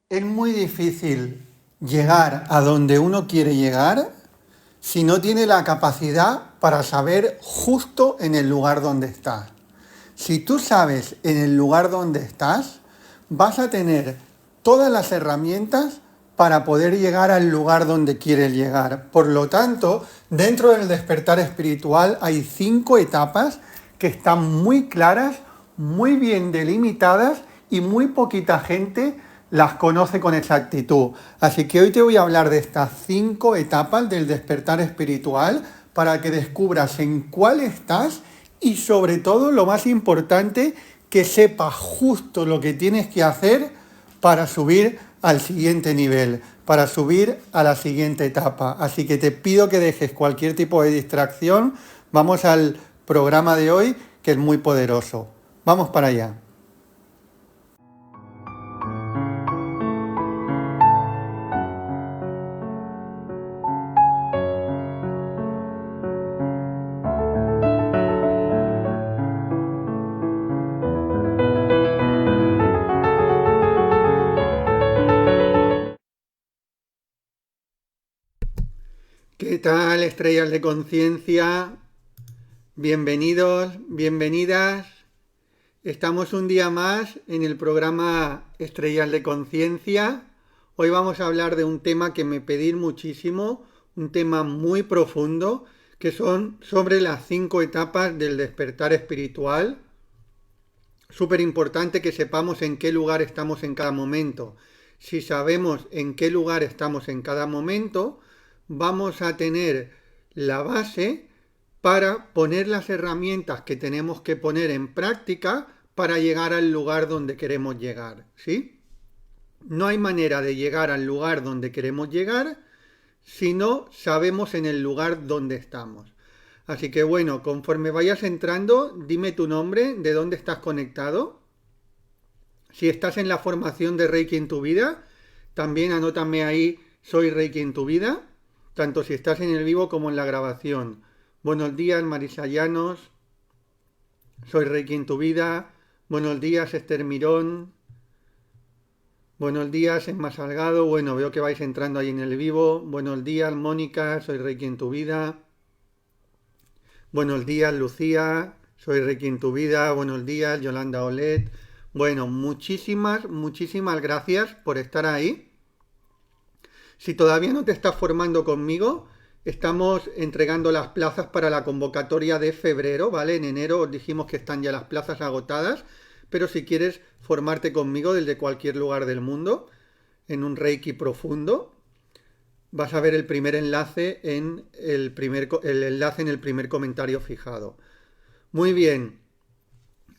Es muy difícil llegar a donde uno quiere llegar si no tiene la capacidad para saber justo en el lugar donde estás. Si tú sabes en el lugar donde estás, vas a tener todas las herramientas para poder llegar al lugar donde quieres llegar. Por lo tanto, dentro del despertar espiritual hay 5 etapas que están muy claras, muy bien delimitadas y muy poquita gente las conoce con exactitud. Así que hoy te voy a hablar de estas 5 etapas del despertar espiritual para que descubras en cuál estás y sobre todo, lo más importante, que sepas justo lo que tienes que hacer para subir al siguiente nivel, para subir a la siguiente etapa. Así que te pido que dejes cualquier tipo de distracción. Vamos al programa de hoy, que es muy poderoso. Vamos para allá. ¿Qué tal, estrellas de conciencia? Bienvenidos, bienvenidas. Estamos un día más en el programa Estrellas de Conciencia. Hoy vamos a hablar de un tema que me pedís muchísimo, un tema muy profundo, que son sobre las 5 etapas del despertar espiritual. Súper importante que sepamos en qué lugar estamos en cada momento. Si sabemos en qué lugar estamos en cada momento, vamos a tener la base para poner las herramientas que tenemos que poner en práctica para llegar al lugar donde queremos llegar, ¿sí? No hay manera de llegar al lugar donde queremos llegar si no sabemos en el lugar donde estamos. Así que bueno, conforme vayas entrando, dime tu nombre, de dónde estás conectado. Si estás en la formación de Reiki en tu vida, también anótame ahí, soy Reiki en tu vida, tanto si estás en el vivo como en la grabación. Buenos días, Marisa Llanos, soy Reiki en tu vida. Buenos días, Esther Mirón. Buenos días, Emma Salgado. Bueno, veo que vais entrando ahí en el vivo. Buenos días, Mónica, soy Reiki en tu vida. Buenos días, Lucía, soy Reiki en tu vida. Buenos días, Yolanda Olet. Bueno, muchísimas gracias por estar ahí. Si todavía no te estás formando conmigo, estamos entregando las plazas para la convocatoria de febrero, ¿vale? En enero os dijimos que están ya las plazas agotadas, pero si quieres formarte conmigo desde cualquier lugar del mundo, en un Reiki profundo, vas a ver el primer enlace en el enlace en el primer comentario fijado. Muy bien.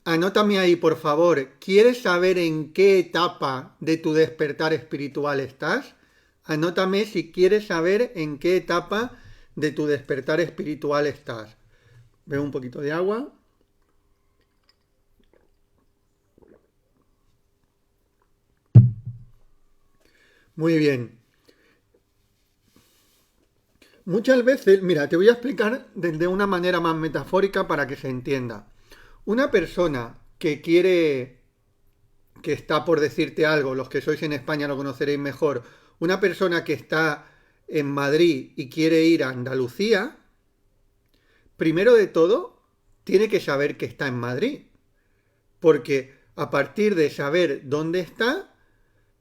Anótame ahí, por favor. ¿Quieres saber en qué etapa de tu despertar espiritual estás? Anótame si quieres saber en qué etapa de tu despertar espiritual estás. Veo un poquito de agua. Muy bien. Muchas veces, mira, te voy a explicar desde una manera más metafórica para que se entienda. Una persona que quiere, que está por decirte algo, los que sois en España lo conoceréis mejor, una persona que está en Madrid y quiere ir a Andalucía, primero de todo, tiene que saber que está en Madrid, porque a partir de saber dónde está,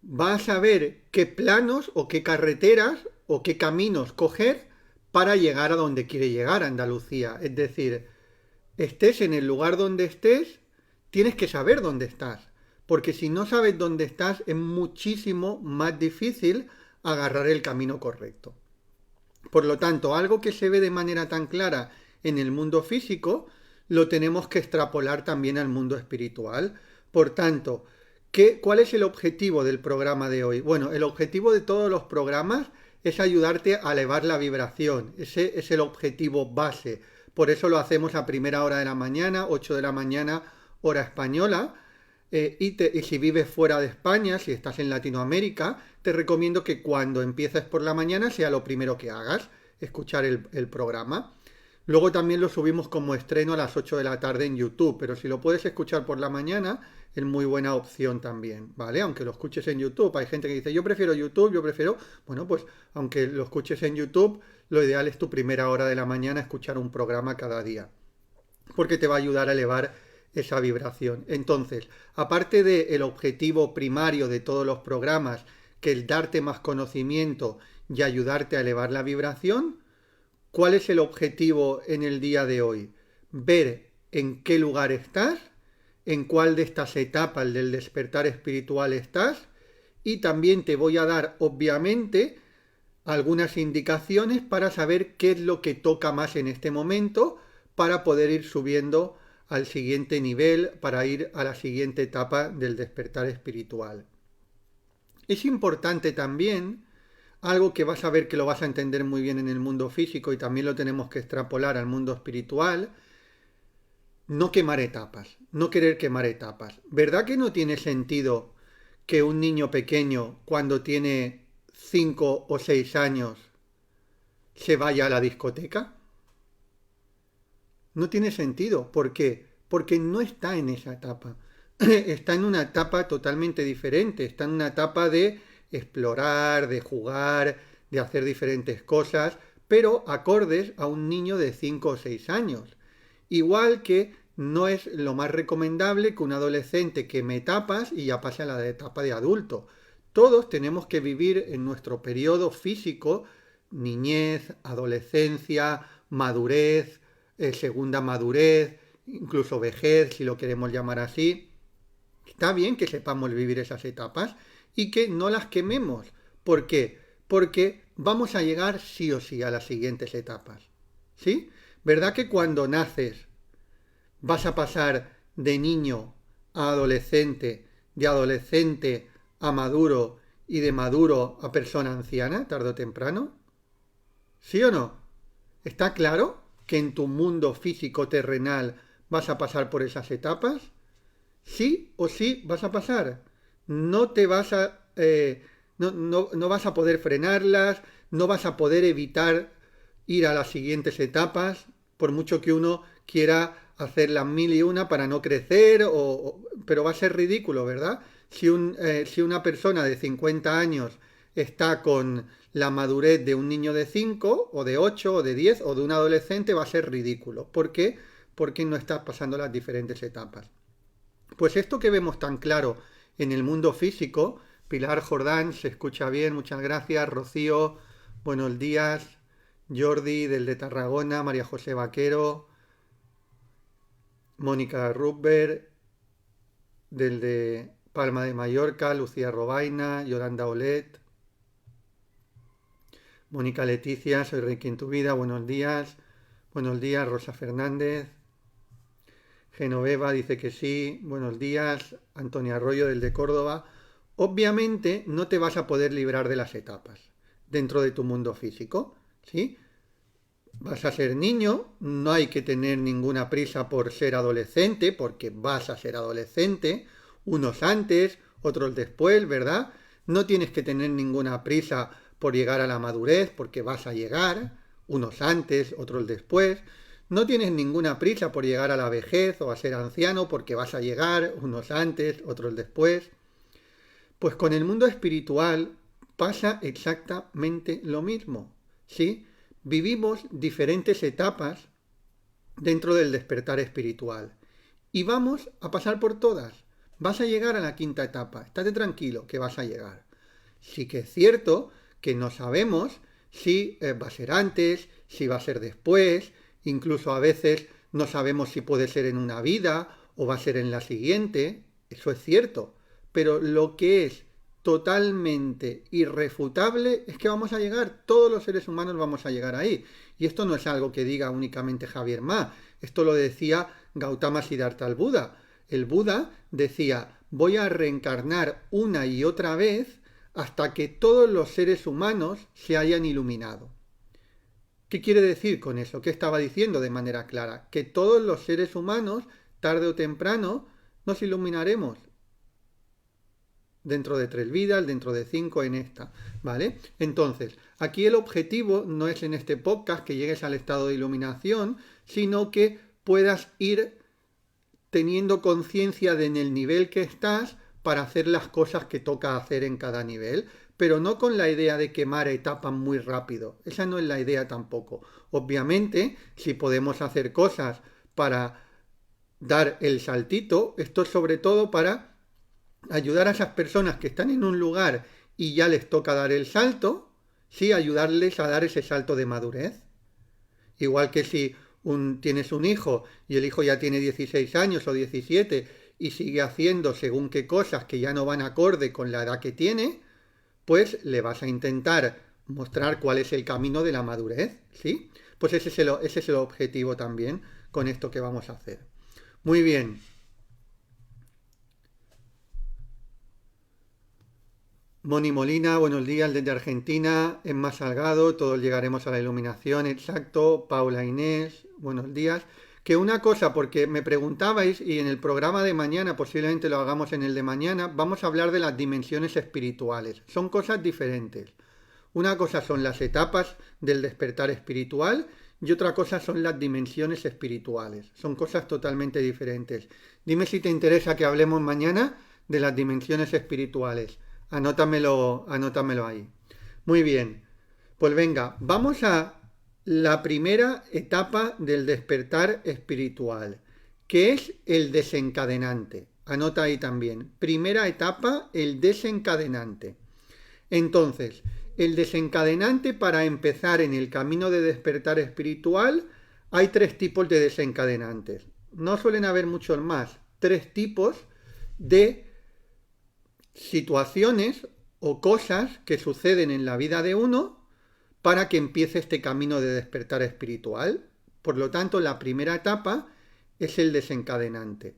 va a saber qué planos o qué carreteras o qué caminos coger para llegar a donde quiere llegar, a Andalucía. Es decir, estés en el lugar donde estés, tienes que saber dónde estás. Porque si no sabes dónde estás, es muchísimo más difícil agarrar el camino correcto. Por lo tanto, algo que se ve de manera tan clara en el mundo físico, lo tenemos que extrapolar también al mundo espiritual. Por tanto, ¿cuál es el objetivo del programa de hoy? Bueno, el objetivo de todos los programas es ayudarte a elevar la vibración. Ese es el objetivo base. Por eso lo hacemos a primera hora de la mañana, 8 de la mañana, hora española. Y si vives fuera de España, si estás en Latinoamérica, te recomiendo que cuando empieces por la mañana sea lo primero que hagas, escuchar el programa. Luego también lo subimos como estreno a las 8 de la tarde en YouTube, pero si lo puedes escuchar por la mañana, es muy buena opción también, ¿vale? Aunque lo escuches en YouTube, hay gente que dice, yo prefiero YouTube, yo prefiero, bueno, pues aunque lo escuches en YouTube, lo ideal es tu primera hora de la mañana escuchar un programa cada día, porque te va a ayudar a elevar esa vibración. Entonces, aparte del objetivo primario de todos los programas, que es darte más conocimiento y ayudarte a elevar la vibración, ¿cuál es el objetivo en el día de hoy? Ver en qué lugar estás, en cuál de estas etapas del despertar espiritual estás, y también te voy a dar, obviamente, algunas indicaciones para saber qué es lo que toca más en este momento para poder ir subiendo al siguiente nivel, para ir a la siguiente etapa del despertar espiritual. Es importante también algo que vas a ver que lo vas a entender muy bien en el mundo físico y también lo tenemos que extrapolar al mundo espiritual, no quemar etapas, no querer quemar etapas. ¿Verdad que no tiene sentido que un niño pequeño, cuando tiene 5 o 6 años, se vaya a la discoteca? No tiene sentido. ¿Por qué? Porque no está en esa etapa. Está en una etapa totalmente diferente. Está en una etapa de explorar, de jugar, de hacer diferentes cosas, pero acordes a un niño de 5 o 6 años. Igual que no es lo más recomendable que un adolescente queme etapas y ya pase a la etapa de adulto. Todos tenemos que vivir en nuestro periodo físico, niñez, adolescencia, madurez, segunda madurez, incluso vejez, si lo queremos llamar así. Está bien que sepamos vivir esas etapas y que no las quememos. ¿Por qué? Porque vamos a llegar sí o sí a las siguientes etapas. ¿Sí? ¿Verdad que cuando naces vas a pasar de niño a adolescente, de adolescente a maduro y de maduro a persona anciana, tarde o temprano? ¿Sí o no? ¿Está claro que en tu mundo físico terrenal vas a pasar por esas etapas? Sí o sí vas a pasar. No te vas a... no vas a poder frenarlas, no vas a poder evitar ir a las siguientes etapas, por mucho que uno quiera hacer las mil y una para no crecer, pero va a ser ridículo, ¿verdad? Si una persona de 50 años está con la madurez de un niño de 5 o de 8 o de 10 o de un adolescente, va a ser ridículo. ¿Por qué? Porque no está pasando las diferentes etapas. Pues esto que vemos tan claro en el mundo físico, Pilar Jordán, se escucha bien, muchas gracias, Rocío, buenos días, Jordi del de Tarragona, María José Vaquero, Mónica Rubber del de Palma de Mallorca, Lucía Robaina, Yolanda Olet, Mónica Leticia, soy Reiki en tu vida, buenos días, Rosa Fernández, Genoveva dice que sí, buenos días, Antonia Arroyo del de Córdoba. Obviamente no te vas a poder librar de las etapas dentro de tu mundo físico, ¿sí? Vas a ser niño, no hay que tener ninguna prisa por ser adolescente, porque vas a ser adolescente, unos antes, otros después, ¿verdad? No tienes que tener ninguna prisa por llegar a la madurez, porque vas a llegar, unos antes, otros después. No tienes ninguna prisa por llegar a la vejez o a ser anciano, porque vas a llegar, unos antes, otros después. Pues con el mundo espiritual pasa exactamente lo mismo, ¿sí? Vivimos diferentes etapas dentro del despertar espiritual y vamos a pasar por todas. Vas a llegar a la quinta etapa, estate tranquilo que vas a llegar. Sí que es cierto que no sabemos si va a ser antes, si va a ser después, incluso a veces no sabemos si puede ser en una vida o va a ser en la siguiente, eso es cierto, pero lo que es totalmente irrefutable es que vamos a llegar, todos los seres humanos vamos a llegar ahí. Y esto no es algo que diga únicamente Javier Ma, esto lo decía Gautama Siddhartha el Buda. El Buda decía, voy a reencarnar una y otra vez hasta que todos los seres humanos se hayan iluminado. ¿Qué quiere decir con eso? ¿Qué estaba diciendo de manera clara? Que todos los seres humanos, tarde o temprano, nos iluminaremos. dentro de 3 vidas, dentro de 5, en esta, ¿vale? Entonces, aquí el objetivo no es en este podcast que llegues al estado de iluminación, sino que puedas ir teniendo conciencia de en el nivel que estás para hacer las cosas que toca hacer en cada nivel, pero no con la idea de quemar etapas muy rápido. Esa no es la idea tampoco. Obviamente, si podemos hacer cosas para dar el saltito, esto es sobre todo para ayudar a esas personas que están en un lugar y ya les toca dar el salto, sí, ayudarles a dar ese salto de madurez. Igual que si tienes un hijo y el hijo ya tiene 16 años o 17 y sigue haciendo según qué cosas que ya no van acorde con la edad que tiene, pues le vas a intentar mostrar cuál es el camino de la madurez, ¿sí? Pues ese es el objetivo también con esto que vamos a hacer. Muy bien. Moni Molina, buenos días desde Argentina. Emma Salgado, todos llegaremos a la iluminación, exacto. Paula Inés, buenos días. Que una cosa, porque me preguntabais, y en el programa de mañana, posiblemente lo hagamos en el de mañana, vamos a hablar de las dimensiones espirituales. Son cosas diferentes. Una cosa son las etapas del despertar espiritual y otra cosa son las dimensiones espirituales. Son cosas totalmente diferentes. Dime si te interesa que hablemos mañana de las dimensiones espirituales. Anótamelo ahí. Muy bien. Pues venga, vamos a la primera etapa del despertar espiritual, que es el desencadenante. Anota ahí también. Primera etapa, el desencadenante. Entonces, el desencadenante para empezar en el camino de despertar espiritual, hay 3 tipos de desencadenantes. No suelen haber muchos más. 3 tipos de situaciones o cosas que suceden en la vida de uno para que empiece este camino de despertar espiritual. Por lo tanto, la primera etapa es el desencadenante.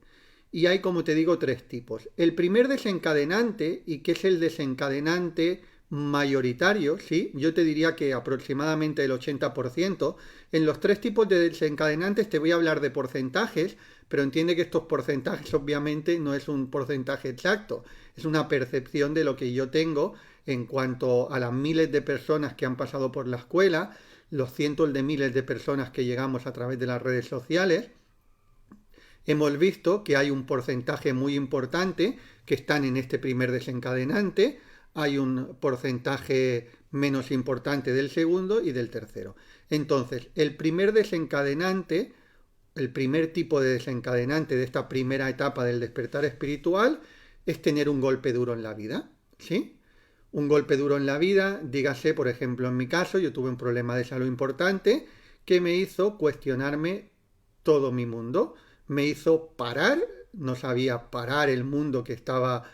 Y hay, como te digo, 3 tipos. El primer desencadenante, y que es el desencadenante mayoritario, ¿sí? Yo te diría que aproximadamente el 80%. En los 3 tipos de desencadenantes te voy a hablar de porcentajes, pero entiende que estos porcentajes obviamente no es un porcentaje exacto, es una percepción de lo que yo tengo en cuanto a las miles de personas que han pasado por la escuela, los cientos de miles de personas que llegamos a través de las redes sociales. Hemos visto que hay un porcentaje muy importante que están en este primer desencadenante, hay un porcentaje menos importante del segundo y del tercero. Entonces, el primer desencadenante, el primer tipo de desencadenante de esta primera etapa del despertar espiritual es tener un golpe duro en la vida, ¿sí? Un golpe duro en la vida, dígase, por ejemplo, en mi caso, yo tuve un problema de salud importante que me hizo cuestionarme todo mi mundo, me hizo parar, no sabía parar el mundo que estaba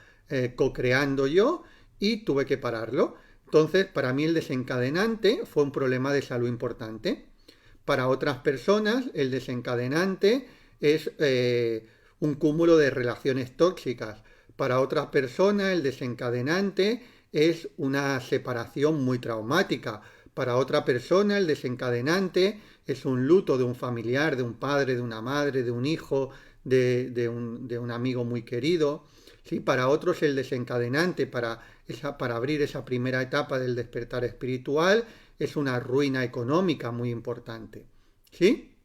co-creando yo y tuve que pararlo. Entonces, para mí el desencadenante fue un problema de salud importante. Para otras personas, el desencadenante es un cúmulo de relaciones tóxicas. Para otras personas, el desencadenante es una separación muy traumática. Para otra persona, el desencadenante es un luto de un familiar, de un padre, de una madre, de un hijo, de un amigo muy querido. ¿Sí? Para otros, el desencadenante para abrir esa primera etapa del despertar espiritual es una ruina económica muy importante. ¿Sí?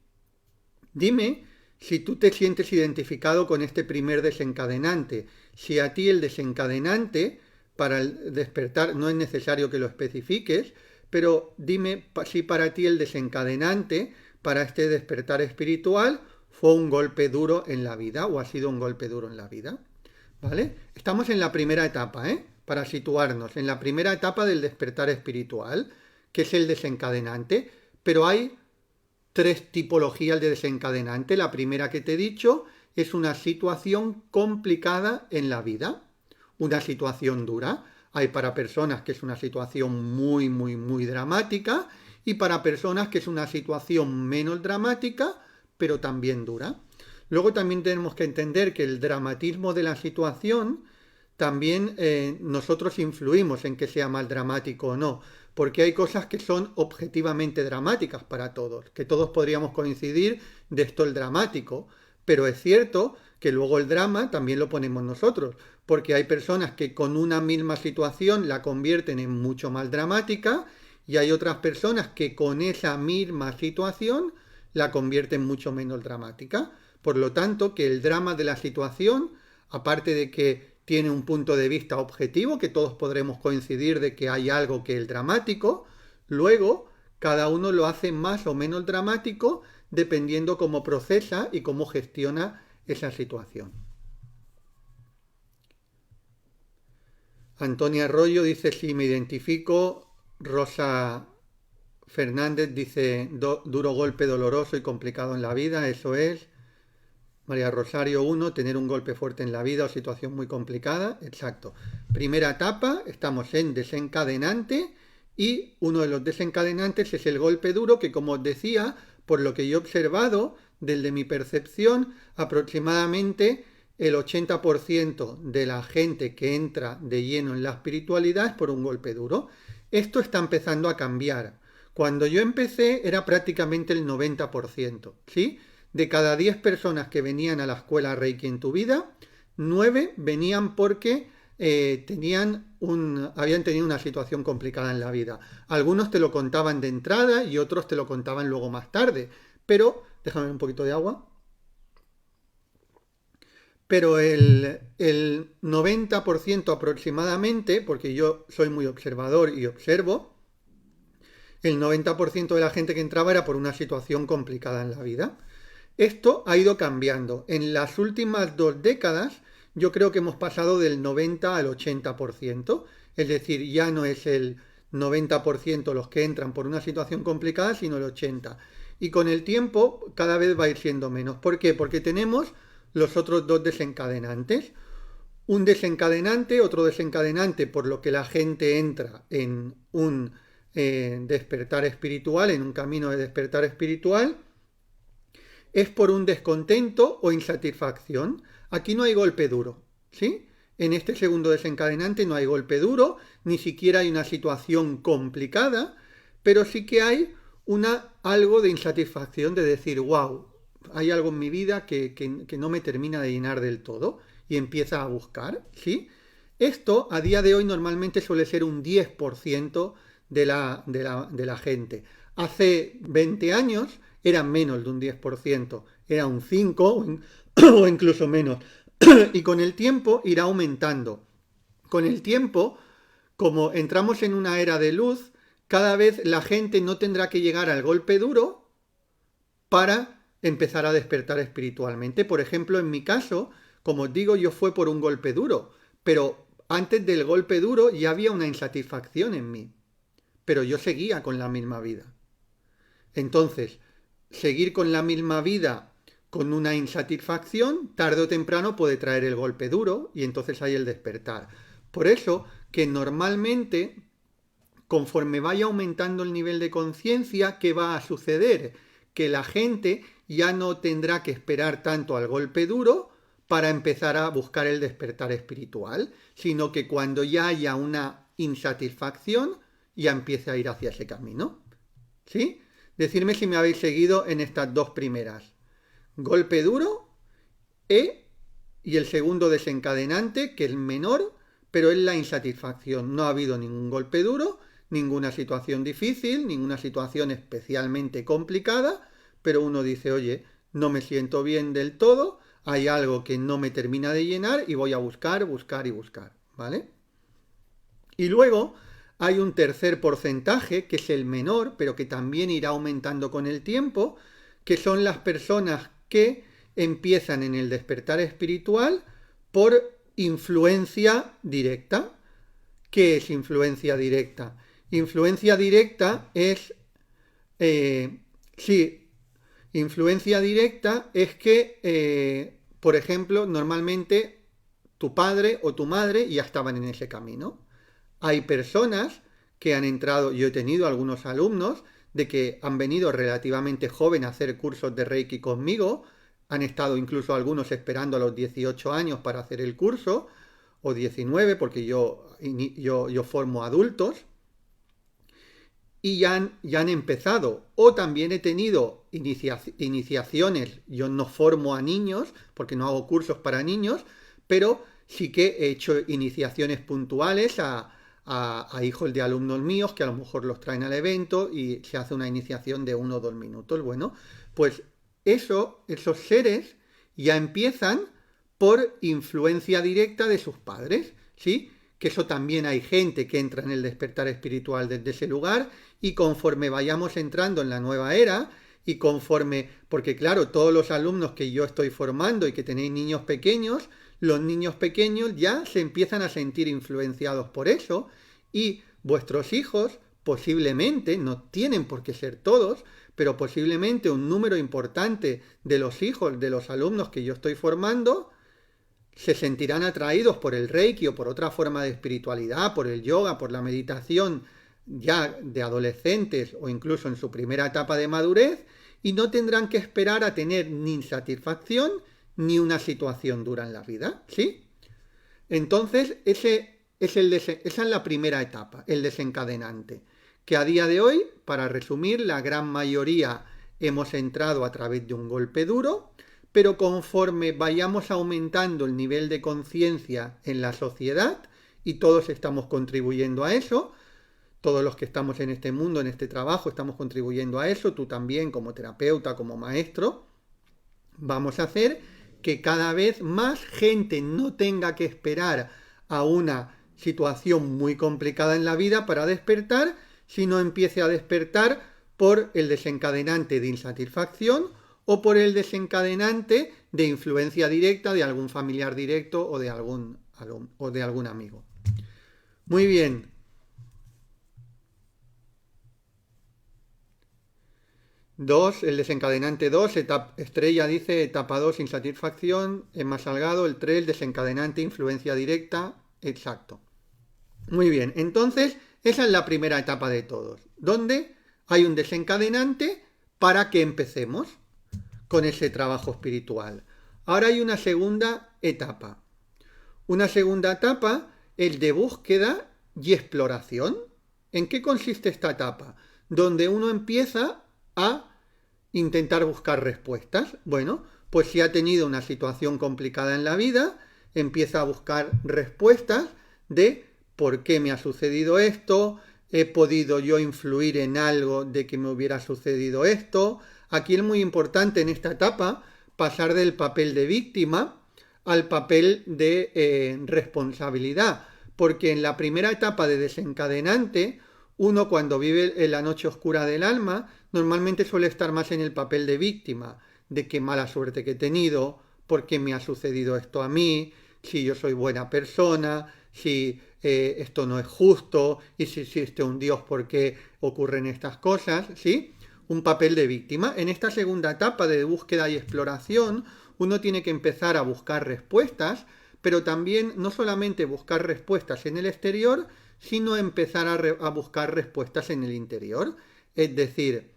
Dime si tú te sientes identificado con este primer desencadenante. Si a ti el desencadenante para el despertar, no es necesario que lo especifiques, pero dime si para ti el desencadenante para este despertar espiritual fue un golpe duro en la vida o ha sido un golpe duro en la vida. ¿Vale? Estamos en la primera etapa, para situarnos, en la primera etapa del despertar espiritual, que es el desencadenante, pero hay 3 tipologías de desencadenante. La primera que te he dicho es una situación complicada en la vida, una situación dura. Hay para personas que es una situación muy, muy, muy dramática y para personas que es una situación menos dramática, pero también dura. Luego también tenemos que entender que el dramatismo de la situación también nosotros influimos en que sea más dramático o no, porque hay cosas que son objetivamente dramáticas para todos, que todos podríamos coincidir de esto el dramático, pero es cierto que luego el drama también lo ponemos nosotros, porque hay personas que con una misma situación la convierten en mucho más dramática y hay otras personas que con esa misma situación la convierten mucho menos dramática. Por lo tanto, que el drama de la situación, aparte de que tiene un punto de vista objetivo, que todos podremos coincidir de que hay algo que es dramático, luego cada uno lo hace más o menos dramático dependiendo cómo procesa y cómo gestiona esa situación. Antonia Arroyo dice, sí, me identifico. Rosa Fernández dice, duro golpe doloroso y complicado en la vida, eso es. María Rosario 1, tener un golpe fuerte en la vida o situación muy complicada, exacto. Primera etapa, estamos en desencadenante y uno de los desencadenantes es el golpe duro que, como os decía, por lo que yo he observado, desde mi percepción, aproximadamente el 80% de la gente que entra de lleno en la espiritualidad es por un golpe duro. Esto está empezando a cambiar. Cuando yo empecé era prácticamente el 90%, ¿sí? De cada 10 personas que venían a la escuela Reiki en tu vida, 9 venían porque habían tenido una situación complicada en la vida. Algunos te lo contaban de entrada y otros te lo contaban luego más tarde. Pero, déjame un poquito de agua. Pero el 90% aproximadamente, porque yo soy muy observador y observo, el 90% de la gente que entraba era por una situación complicada en la vida. Esto ha ido cambiando. En las últimas 2 décadas yo creo que hemos pasado del 90 al 80%. Es decir, ya no es el 90% los que entran por una situación complicada, sino el 80%. Y con el tiempo cada vez va a ir siendo menos. ¿Por qué? Porque tenemos los otros 2 desencadenantes. Un desencadenante, otro desencadenante por lo que la gente entra en un despertar espiritual, en un camino de despertar espiritual, es por un descontento o insatisfacción. Aquí no hay golpe duro, ¿sí? En este segundo desencadenante no hay golpe duro, ni siquiera hay una situación complicada, pero sí que hay algo de insatisfacción de decir, wow, hay algo en mi vida que no me termina de llenar del todo y empieza a buscar, ¿sí? Esto a día de hoy normalmente suele ser un 10% de la gente. Hace 20 años era menos de un 10%, era un 5% o incluso menos. Y con el tiempo irá aumentando. Con el tiempo, como entramos en una era de luz, cada vez la gente no tendrá que llegar al golpe duro para empezar a despertar espiritualmente. Por ejemplo, en mi caso, como os digo, yo fue por un golpe duro, pero antes del golpe duro ya había una insatisfacción en mí, pero yo seguía con la misma vida. Entonces, seguir con la misma vida con una insatisfacción, tarde o temprano puede traer el golpe duro y entonces hay el despertar. Por eso que normalmente, conforme vaya aumentando el nivel de conciencia, ¿qué va a suceder? Que la gente ya no tendrá que esperar tanto al golpe duro para empezar a buscar el despertar espiritual, sino que cuando ya haya una insatisfacción, ya empiece a ir hacia ese camino. ¿Sí? Decidme si me habéis seguido en estas 2 primeras. Golpe duro y el segundo desencadenante, que es menor, pero es la insatisfacción. No ha habido ningún golpe duro, ninguna situación difícil, ninguna situación especialmente complicada, pero uno dice, oye, no me siento bien del todo, hay algo que no me termina de llenar y voy a buscar, ¿vale? Y luego hay un tercer porcentaje, que es el menor, pero que también irá aumentando con el tiempo, que son las personas que empiezan en el despertar espiritual por influencia directa. ¿Qué es influencia directa? Influencia directa es... influencia directa es que, por ejemplo, normalmente tu padre o tu madre ya estaban en ese camino. Hay personas que han entrado, yo he tenido algunos alumnos de que han venido relativamente jóvenes a hacer cursos de Reiki conmigo, han estado incluso algunos esperando a los 18 años para hacer el curso, o 19 porque yo formo adultos, y ya han empezado. O también he tenido iniciaciones, yo no formo a niños porque no hago cursos para niños, pero sí que he hecho iniciaciones puntuales a hijos de alumnos míos que a lo mejor los traen al evento y se hace una iniciación de 1 o 2 minutos. Bueno, pues esos seres ya empiezan por influencia directa de sus padres, ¿sí? Que eso también hay gente que entra en el despertar espiritual desde ese lugar, y conforme vayamos entrando en la nueva era y conforme, porque claro, todos los alumnos que yo estoy formando y que tenéis niños pequeños, los niños pequeños ya se empiezan a sentir influenciados por eso, y vuestros hijos posiblemente, no tienen por qué ser todos, pero posiblemente un número importante de los hijos de los alumnos que yo estoy formando se sentirán atraídos por el Reiki o por otra forma de espiritualidad, por el yoga, por la meditación ya de adolescentes o incluso en su primera etapa de madurez, y no tendrán que esperar a tener ni insatisfacción ni una situación dura en la vida, ¿sí? Entonces, esa es la primera etapa, el desencadenante, que a día de hoy, para resumir, la gran mayoría hemos entrado a través de un golpe duro, pero conforme vayamos aumentando el nivel de conciencia en la sociedad, y todos estamos contribuyendo a eso, todos los que estamos en este mundo, en este trabajo, estamos contribuyendo a eso, tú también como terapeuta, como maestro, vamos a hacer que cada vez más gente no tenga que esperar a una situación muy complicada en la vida para despertar, sino empiece a despertar por el desencadenante de insatisfacción o por el desencadenante de influencia directa de algún familiar directo o de algún amigo. Muy bien. El desencadenante 2, Estrella dice etapa 2, insatisfacción, Emma Salgado, el 3, desencadenante, influencia directa, exacto. Muy bien, entonces esa es la primera etapa de todos, donde hay un desencadenante para que empecemos con ese trabajo espiritual. Ahora hay una segunda etapa. Una segunda etapa, el de búsqueda y exploración. ¿En qué consiste esta etapa? Donde uno empieza a intentar buscar respuestas. Bueno, pues si ha tenido una situación complicada en la vida, empieza a buscar respuestas de por qué me ha sucedido esto, he podido yo influir en algo de que me hubiera sucedido esto. Aquí es muy importante en esta etapa pasar del papel de víctima al papel de responsabilidad, porque en la primera etapa de desencadenante, uno cuando vive en la noche oscura del alma, normalmente suele estar más en el papel de víctima, de qué mala suerte que he tenido, por qué me ha sucedido esto a mí, si yo soy buena persona, si esto no es justo, y si existe un Dios, por qué ocurren estas cosas, ¿sí? Un papel de víctima. En esta segunda etapa de búsqueda y exploración, uno tiene que empezar a buscar respuestas, pero también no solamente buscar respuestas en el exterior, sino empezar a buscar respuestas en el interior. Es decir,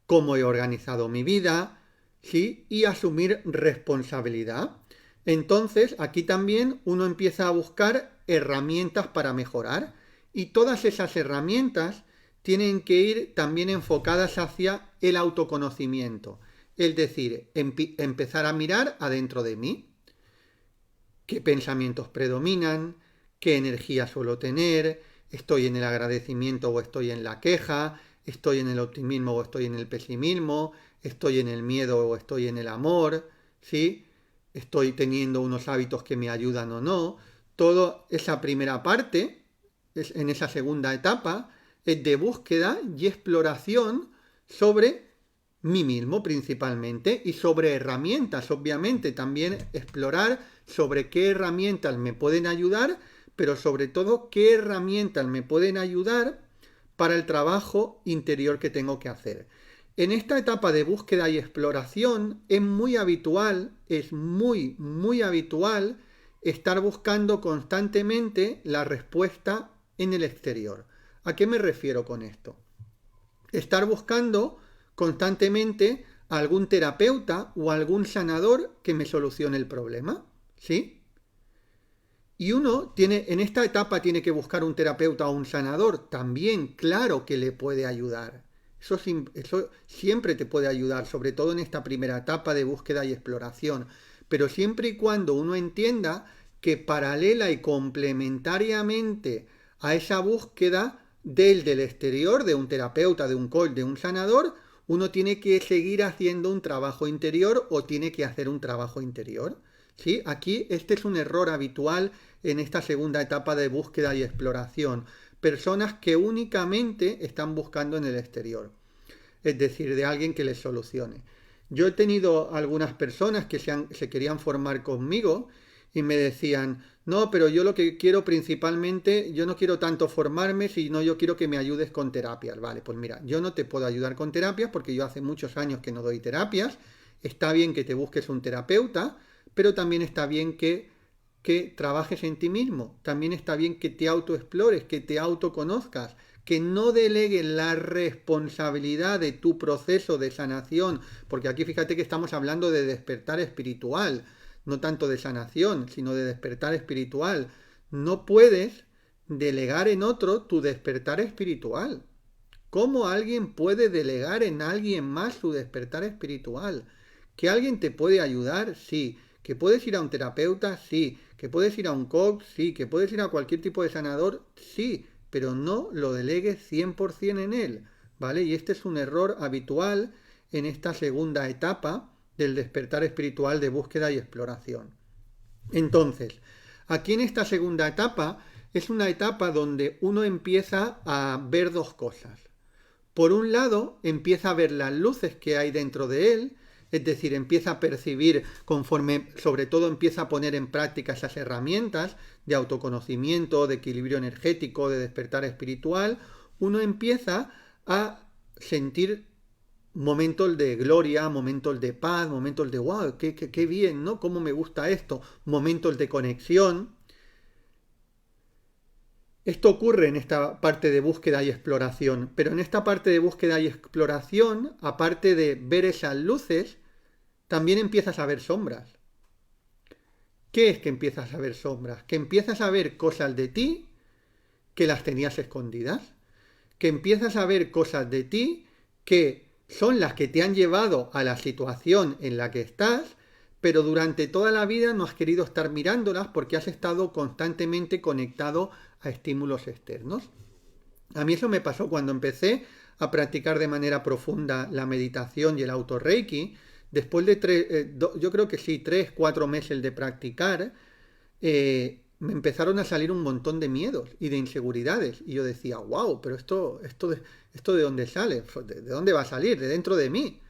cómo he organizado mi vida, ¿sí? Y asumir responsabilidad. Entonces, aquí también uno empieza a buscar herramientas para mejorar, y todas esas herramientas tienen que ir también enfocadas hacia el autoconocimiento. Es decir, empezar a mirar adentro de mí. ¿Qué pensamientos predominan? ¿Qué energía suelo tener? ¿Estoy en el agradecimiento o estoy en la queja? ¿Estoy en el optimismo o estoy en el pesimismo? ¿Estoy en el miedo o estoy en el amor? ¿Sí? ¿Estoy teniendo unos hábitos que me ayudan o no? Toda esa primera parte, en esa segunda etapa, es de búsqueda y exploración sobre mí mismo principalmente, y sobre herramientas, obviamente, también explorar sobre qué herramientas me pueden ayudar, pero sobre todo qué herramientas me pueden ayudar para el trabajo interior que tengo que hacer. En esta etapa de búsqueda y exploración es muy habitual estar buscando constantemente la respuesta en el exterior. ¿A qué me refiero con esto? Estar buscando constantemente a algún terapeuta o algún sanador que me solucione el problema, ¿sí? Y uno en esta etapa tiene que buscar un terapeuta o un sanador, también, claro que le puede ayudar. Eso siempre te puede ayudar, sobre todo en esta primera etapa de búsqueda y exploración. Pero siempre y cuando uno entienda que paralela y complementariamente a esa búsqueda del exterior, de un terapeuta, de un coach, de un sanador, uno tiene que seguir haciendo un trabajo interior o tiene que hacer un trabajo interior. ¿Sí? Aquí este es un error habitual en esta segunda etapa de búsqueda y exploración. Personas que únicamente están buscando en el exterior, es decir, de alguien que les solucione. Yo he tenido algunas personas que se querían formar conmigo y me decían, no, pero yo lo que quiero principalmente, yo no quiero tanto formarme, sino yo quiero que me ayudes con terapias. Vale, pues mira, yo no te puedo ayudar con terapias porque yo hace muchos años que no doy terapias. Está bien que te busques un terapeuta, pero también está bien que trabajes en ti mismo. También está bien que te autoexplores, que te autoconozcas, que no delegues la responsabilidad de tu proceso de sanación, porque aquí fíjate que estamos hablando de despertar espiritual, no tanto de sanación, sino de despertar espiritual. No puedes delegar en otro tu despertar espiritual. ¿Cómo alguien puede delegar en alguien más su despertar espiritual? ¿Que alguien te puede ayudar? Sí. ¿Que puedes ir a un terapeuta? Sí. ¿Que puedes ir a un coach? Sí. ¿Que puedes ir a cualquier tipo de sanador? Sí. Pero no lo delegues 100% en él, ¿vale? Y este es un error habitual en esta segunda etapa del despertar espiritual de búsqueda y exploración. Entonces, aquí en esta segunda etapa es una etapa donde uno empieza a ver dos cosas. Por un lado, empieza a ver las luces que hay dentro de él, es decir, empieza a percibir conforme, sobre todo empieza a poner en práctica esas herramientas de autoconocimiento, de equilibrio energético, de despertar espiritual, uno empieza a sentir momentos de gloria, momentos de paz, momentos de wow, qué bien, ¿no? ¿Cómo me gusta esto? Momentos de conexión. Esto ocurre en esta parte de búsqueda y exploración, pero en esta parte de búsqueda y exploración, aparte de ver esas luces, también empiezas a ver sombras. ¿Qué es que empiezas a ver sombras? Que empiezas a ver cosas de ti que las tenías escondidas, que empiezas a ver cosas de ti que son las que te han llevado a la situación en la que estás, pero durante toda la vida no has querido estar mirándolas porque has estado constantemente conectado a estímulos externos. A mí eso me pasó cuando empecé a practicar de manera profunda la meditación y el autorreiki. Después de yo creo que sí, 3-4 meses de practicar, me empezaron a salir un montón de miedos y de inseguridades. Y yo decía, wow, pero esto de dónde sale, ¿de dónde va a salir? De dentro de mí.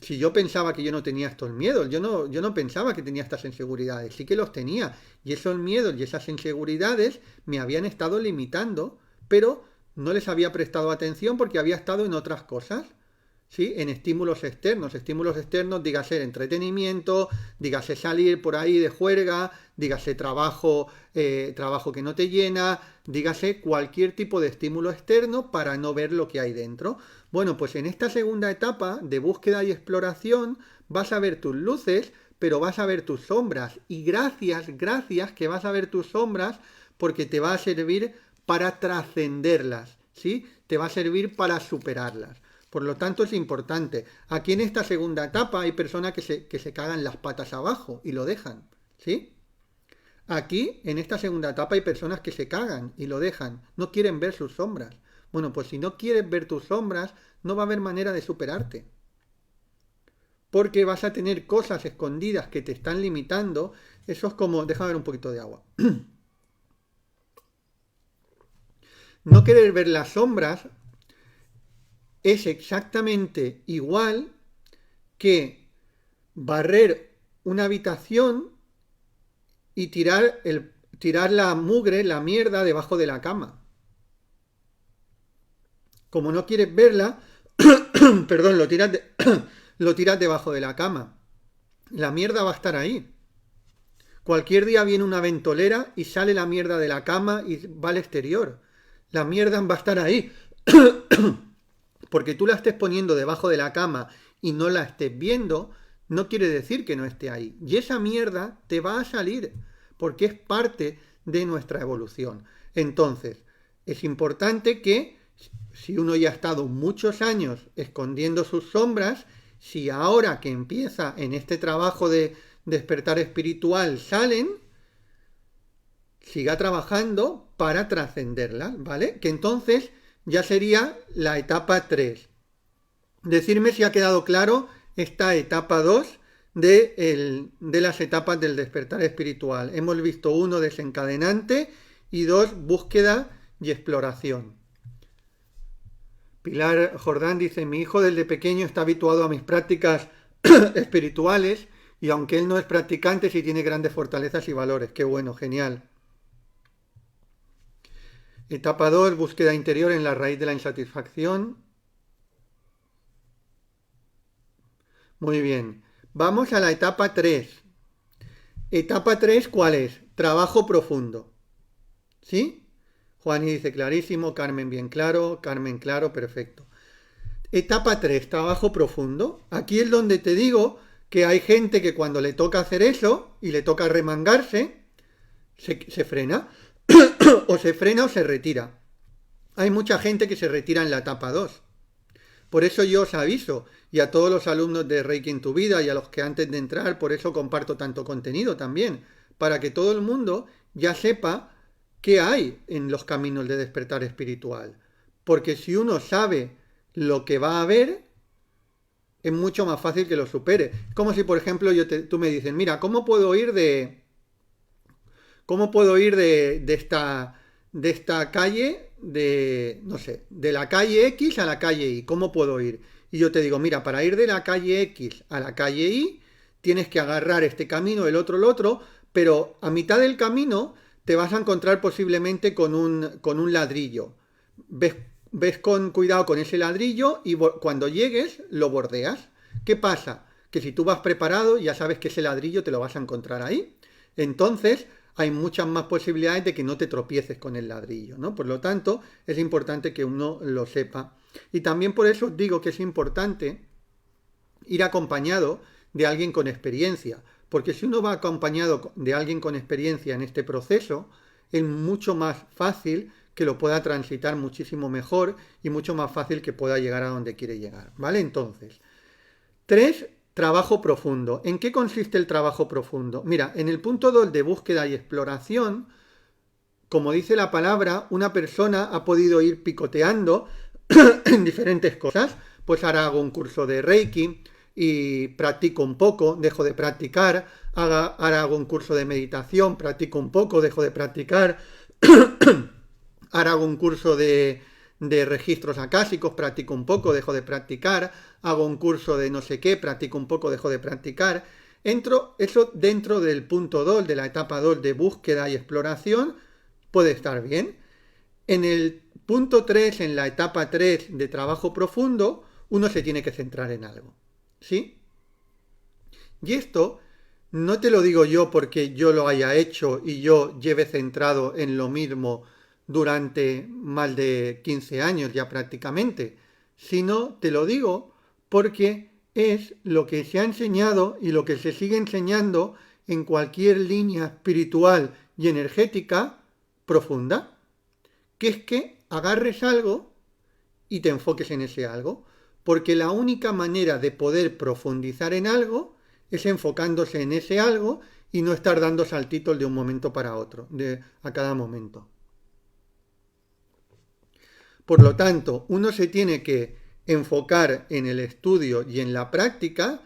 Si yo pensaba que yo no tenía estos miedos, yo no pensaba que tenía estas inseguridades, sí que los tenía. Y esos miedos y esas inseguridades me habían estado limitando, pero no les había prestado atención porque había estado en otras cosas. ¿Sí? En estímulos externos, dígase entretenimiento, dígase salir por ahí de juerga, dígase trabajo que no te llena, dígase cualquier tipo de estímulo externo para no ver lo que hay dentro. Bueno, pues en esta segunda etapa de búsqueda y exploración vas a ver tus luces, pero vas a ver tus sombras. Y gracias que vas a ver tus sombras porque te va a servir para trascenderlas, ¿sí? Te va a servir para superarlas. Por lo tanto, es importante. Aquí en esta segunda etapa hay personas que se cagan las patas abajo y lo dejan, ¿sí? Aquí, en esta segunda etapa, hay personas que se cagan y lo dejan. No quieren ver sus sombras. Bueno, pues si no quieres ver tus sombras, no va a haber manera de superarte. Porque vas a tener cosas escondidas que te están limitando. Eso es como... Déjame ver un poquito de agua. No querer ver las sombras es exactamente igual que barrer una habitación y tirar la mugre, la mierda, debajo de la cama. Como no quieres verla, perdón, lo tiras debajo de la cama. La mierda va a estar ahí. Cualquier día viene una ventolera y sale la mierda de la cama y va al exterior. La mierda va a estar ahí. Porque tú la estés poniendo debajo de la cama y no la estés viendo, no quiere decir que no esté ahí. Y esa mierda te va a salir, porque es parte de nuestra evolución. Entonces, es importante que, si uno ya ha estado muchos años escondiendo sus sombras, si ahora que empieza en este trabajo de despertar espiritual salen, siga trabajando para trascenderlas, ¿vale? Que entonces ya sería la etapa 3. Decirme si ha quedado claro esta etapa 2 de las etapas del despertar espiritual. Hemos visto 1, desencadenante, y 2, búsqueda y exploración. Pilar Jordán dice, mi hijo desde pequeño está habituado a mis prácticas espirituales y aunque él no es practicante, sí tiene grandes fortalezas y valores. Qué bueno, genial. Etapa 2, búsqueda interior en la raíz de la insatisfacción. Muy bien. Vamos a la etapa 3. Etapa 3, ¿cuál es? Trabajo profundo. ¿Sí? Juani dice clarísimo, Carmen bien claro, Carmen claro, perfecto. Etapa 3, trabajo profundo. Aquí es donde te digo que hay gente que cuando le toca hacer eso y le toca remangarse, se frena. O se frena o se retira. Hay mucha gente que se retira en la etapa 2. Por eso yo os aviso, y a todos los alumnos de Reiki en tu vida y a los que antes de entrar, por eso comparto tanto contenido también, para que todo el mundo ya sepa qué hay en los caminos de despertar espiritual. Porque si uno sabe lo que va a ver, es mucho más fácil que lo supere. Es como si, por ejemplo, tú me dices, mira, ¿cómo puedo ir de esta calle, no sé, de la calle X a la calle Y? ¿Cómo puedo ir? Y yo te digo, mira, para ir de la calle X a la calle Y, tienes que agarrar este camino, el otro, pero a mitad del camino te vas a encontrar posiblemente con un ladrillo. Ves con cuidado con ese ladrillo y cuando llegues lo bordeas. ¿Qué pasa? Que si tú vas preparado, ya sabes que ese ladrillo te lo vas a encontrar ahí. Entonces, hay muchas más posibilidades de que no te tropieces con el ladrillo, ¿no? Por lo tanto, es importante que uno lo sepa. Y también por eso os digo que es importante ir acompañado de alguien con experiencia, porque si uno va acompañado de alguien con experiencia en este proceso, es mucho más fácil que lo pueda transitar muchísimo mejor y mucho más fácil que pueda llegar a donde quiere llegar, ¿vale? Entonces, 3, trabajo profundo. ¿En qué consiste el trabajo profundo? Mira, en el punto 2 de búsqueda y exploración, como dice la palabra, una persona ha podido ir picoteando en diferentes cosas. Pues ahora hago un curso de Reiki y practico un poco, dejo de practicar. Ahora hago un curso de meditación, practico un poco, dejo de practicar. Ahora hago un curso de registros acásicos, practico un poco, dejo de practicar. Hago un curso de no sé qué, practico un poco, dejo de practicar. Eso dentro del punto 2, de la etapa 2 de búsqueda y exploración, puede estar bien. En el punto 3, en la etapa 3 de trabajo profundo, uno se tiene que centrar en algo. ¿Sí? Y esto no te lo digo yo porque yo lo haya hecho y yo lleve centrado en lo mismo durante más de 15 años ya prácticamente, sino te lo digo porque es lo que se ha enseñado y lo que se sigue enseñando en cualquier línea espiritual y energética profunda, que es que agarres algo y te enfoques en ese algo, porque la única manera de poder profundizar en algo es enfocándose en ese algo y no estar dando saltitos de un momento para otro, a cada momento. Por lo tanto, uno se tiene que enfocar en el estudio y en la práctica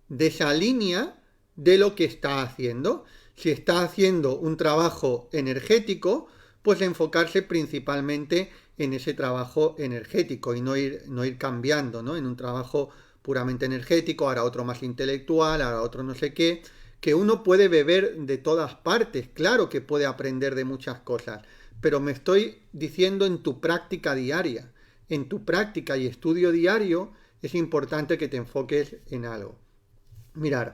de esa línea de lo que está haciendo. Si está haciendo un trabajo energético, pues enfocarse principalmente en ese trabajo energético y no ir cambiando, ¿no? En un trabajo puramente energético, ahora otro más intelectual, ahora otro no sé qué, que uno puede beber de todas partes, claro que puede aprender de muchas cosas, pero me estoy diciendo en tu práctica diaria. En tu práctica y estudio diario es importante que te enfoques en algo. Mirad,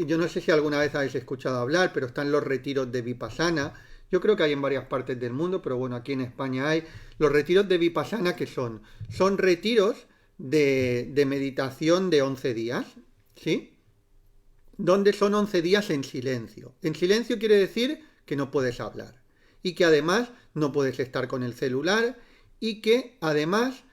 yo no sé si alguna vez habéis escuchado hablar, pero están los retiros de Vipassana. Yo creo que hay en varias partes del mundo, pero bueno, aquí en España hay los retiros de Vipassana. ¿Que son? Son retiros de meditación de 11 días, ¿sí? Donde son 11 días en silencio. En silencio quiere decir que no puedes hablar y que además no puedes estar con el celular y que además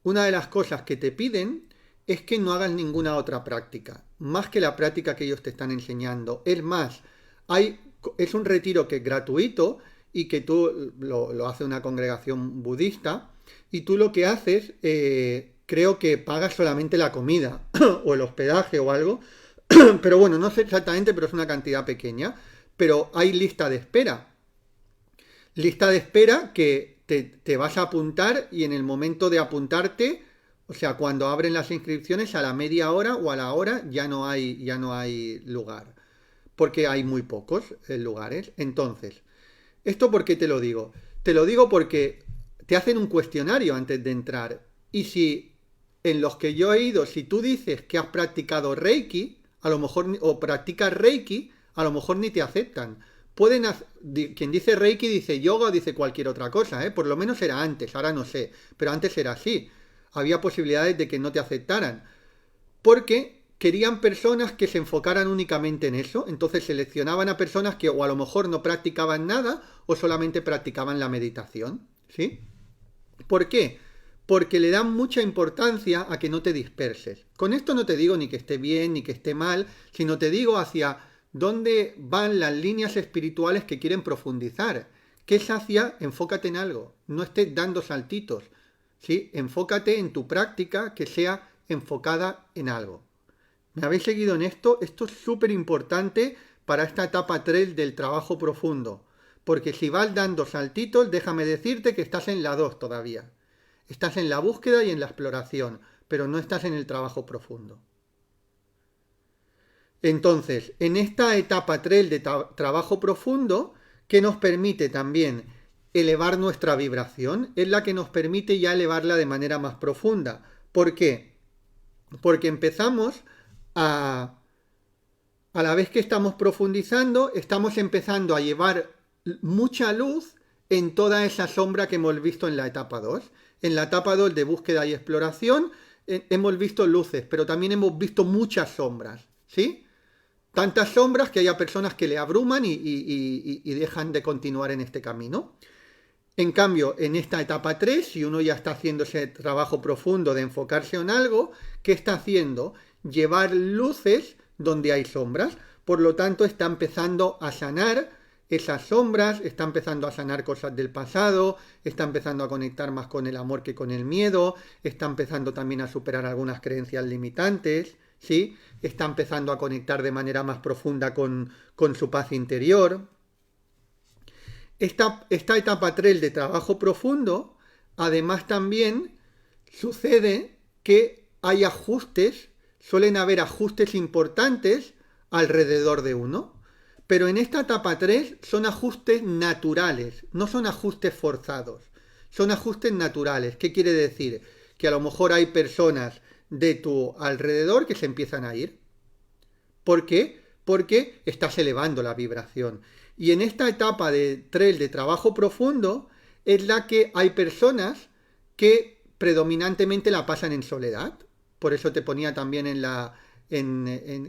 una de las cosas que te piden es que no hagas ninguna otra práctica, más que la práctica que ellos te están enseñando. Es más, hay Es un retiro que es gratuito y que tú lo hace una congregación budista y tú lo que haces, creo que pagas solamente la comida o el hospedaje o algo, pero bueno, no sé exactamente, pero es una cantidad pequeña, pero hay lista de espera. Lista de espera que te vas a apuntar y en el momento de apuntarte, o sea, cuando abren las inscripciones a la media hora o a la hora ya no hay lugar, porque hay muy pocos lugares. Entonces, ¿esto por qué te lo digo? Te lo digo porque te hacen un cuestionario antes de entrar y si en los que yo he ido, si tú dices que has practicado Reiki, a lo mejor, o practicas Reiki, a lo mejor ni te aceptan. Quien dice Reiki dice yoga o dice cualquier otra cosa, ¿eh? Por lo menos era antes, ahora no sé, pero antes era así. Había posibilidades de que no te aceptaran, porque querían personas que se enfocaran únicamente en eso, entonces seleccionaban a personas que o a lo mejor no practicaban nada o solamente practicaban la meditación, ¿sí? ¿Por qué? Porque le dan mucha importancia a que no te disperses. Con esto no te digo ni que esté bien ni que esté mal, sino te digo hacia dónde van las líneas espirituales que quieren profundizar. ¿Qué es hacia? Enfócate en algo, no estés dando saltitos, ¿sí? Enfócate en tu práctica que sea enfocada en algo. ¿Me habéis seguido en esto? Esto es súper importante para esta etapa 3 del trabajo profundo. Porque si vas dando saltitos, déjame decirte que estás en la 2 todavía. Estás en la búsqueda y en la exploración, pero no estás en el trabajo profundo. Entonces, en esta etapa 3 de trabajo profundo, que nos permite también elevar nuestra vibración, es la que nos permite ya elevarla de manera más profunda. ¿Por qué? Porque empezamos a la vez que estamos profundizando, estamos empezando a llevar mucha luz en toda esa sombra que hemos visto en la etapa 2. En la etapa 2 de búsqueda y exploración hemos visto luces, pero también hemos visto muchas sombras, ¿sí? Tantas sombras que haya personas que le abruman y dejan de continuar en este camino. En cambio, en esta etapa 3, si uno ya está haciendo ese trabajo profundo de enfocarse en algo, ¿qué está haciendo? Llevar luces donde hay sombras. Por lo tanto, está empezando a sanar esas sombras, está empezando a sanar cosas del pasado, está empezando a conectar más con el amor que con el miedo, está empezando también a superar algunas creencias limitantes, ¿sí? Está empezando a conectar de manera más profunda con su paz interior. Esta etapa 3 de trabajo profundo, además también sucede que hay ajustes, suelen haber ajustes importantes alrededor de uno, pero en esta etapa 3 son ajustes naturales, no son ajustes forzados, son ajustes naturales. ¿Qué quiere decir? Que a lo mejor hay personas de tu alrededor que se empiezan a ir. ¿Por qué? Porque estás elevando la vibración. Y en esta etapa de 3 de trabajo profundo es la que hay personas que predominantemente la pasan en soledad. Por eso te ponía también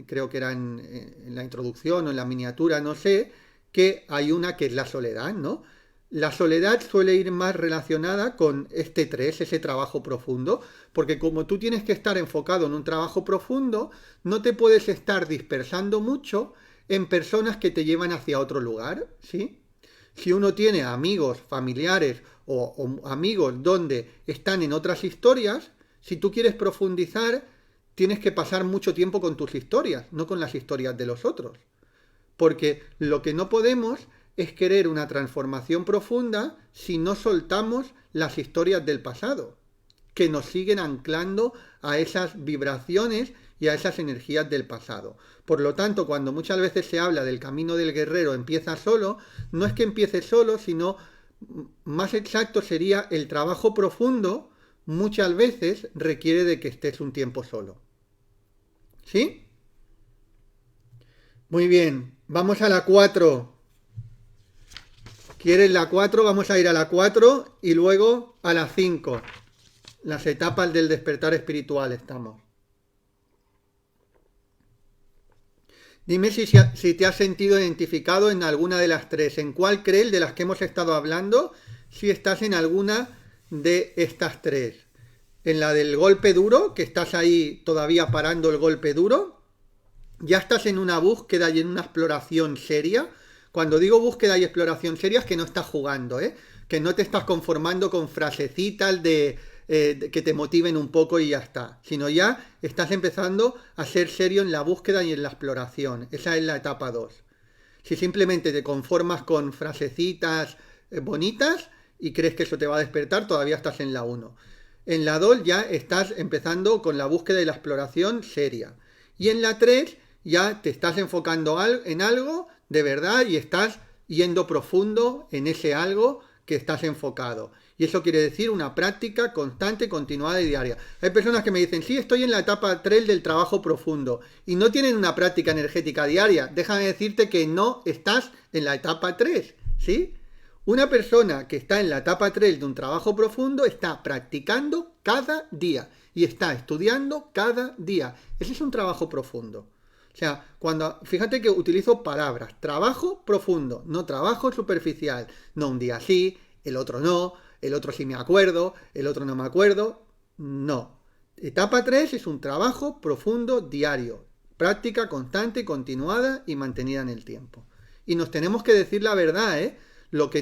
creo que era en la introducción o en la miniatura, no sé, que hay una que es la soledad, ¿no? La soledad suele ir más relacionada con este 3, ese trabajo profundo, porque como tú tienes que estar enfocado en un trabajo profundo, no te puedes estar dispersando mucho en personas que te llevan hacia otro lugar, ¿sí? Si uno tiene amigos, familiares o amigos donde están en otras historias, si tú quieres profundizar, tienes que pasar mucho tiempo con tus historias, no con las historias de los otros. Porque lo que no podemos es querer una transformación profunda si no soltamos las historias del pasado, que nos siguen anclando a esas vibraciones y a esas energías del pasado. Por lo tanto, cuando muchas veces se habla del camino del guerrero empieza solo, no es que empiece solo, sino más exacto sería el trabajo profundo muchas veces requiere de que estés un tiempo solo. ¿Sí? Muy bien, vamos a la 4. ¿Quieres la 4? Vamos a ir a la 4 y luego a la 5. Las etapas del despertar espiritual estamos. Dime si te has sentido identificado en alguna de las 3. ¿En cuál crees de las que hemos estado hablando? Si estás en alguna de estas 3. En la del golpe duro, que estás ahí todavía parando el golpe duro. Ya estás en una búsqueda y en una exploración seria. Cuando digo búsqueda y exploración seria es que no estás jugando, ¿eh? Que no te estás conformando con frasecitas que te motiven un poco y ya está, sino ya estás empezando a ser serio en la búsqueda y en la exploración. Esa es la etapa 2. Si simplemente te conformas con frasecitas bonitas y crees que eso te va a despertar, todavía estás en la 1. En la 2 ya estás empezando con la búsqueda y la exploración seria. Y en la 3 ya te estás enfocando en algo de verdad y estás yendo profundo en ese algo que estás enfocado. Y eso quiere decir una práctica constante, continuada y diaria. Hay personas que me dicen, sí, estoy en la etapa 3 del trabajo profundo y no tienen una práctica energética diaria. Déjame decirte que no estás en la etapa 3, ¿sí? Una persona que está en la etapa 3 de un trabajo profundo está practicando cada día y está estudiando cada día. Ese es un trabajo profundo. O sea, fíjate que utilizo palabras, trabajo profundo, no trabajo superficial, no un día sí, el otro no, el otro sí me acuerdo, el otro no me acuerdo, no. Etapa 3 es un trabajo profundo diario, práctica constante, continuada y mantenida en el tiempo. Y nos tenemos que decir la verdad, ¿eh? Lo que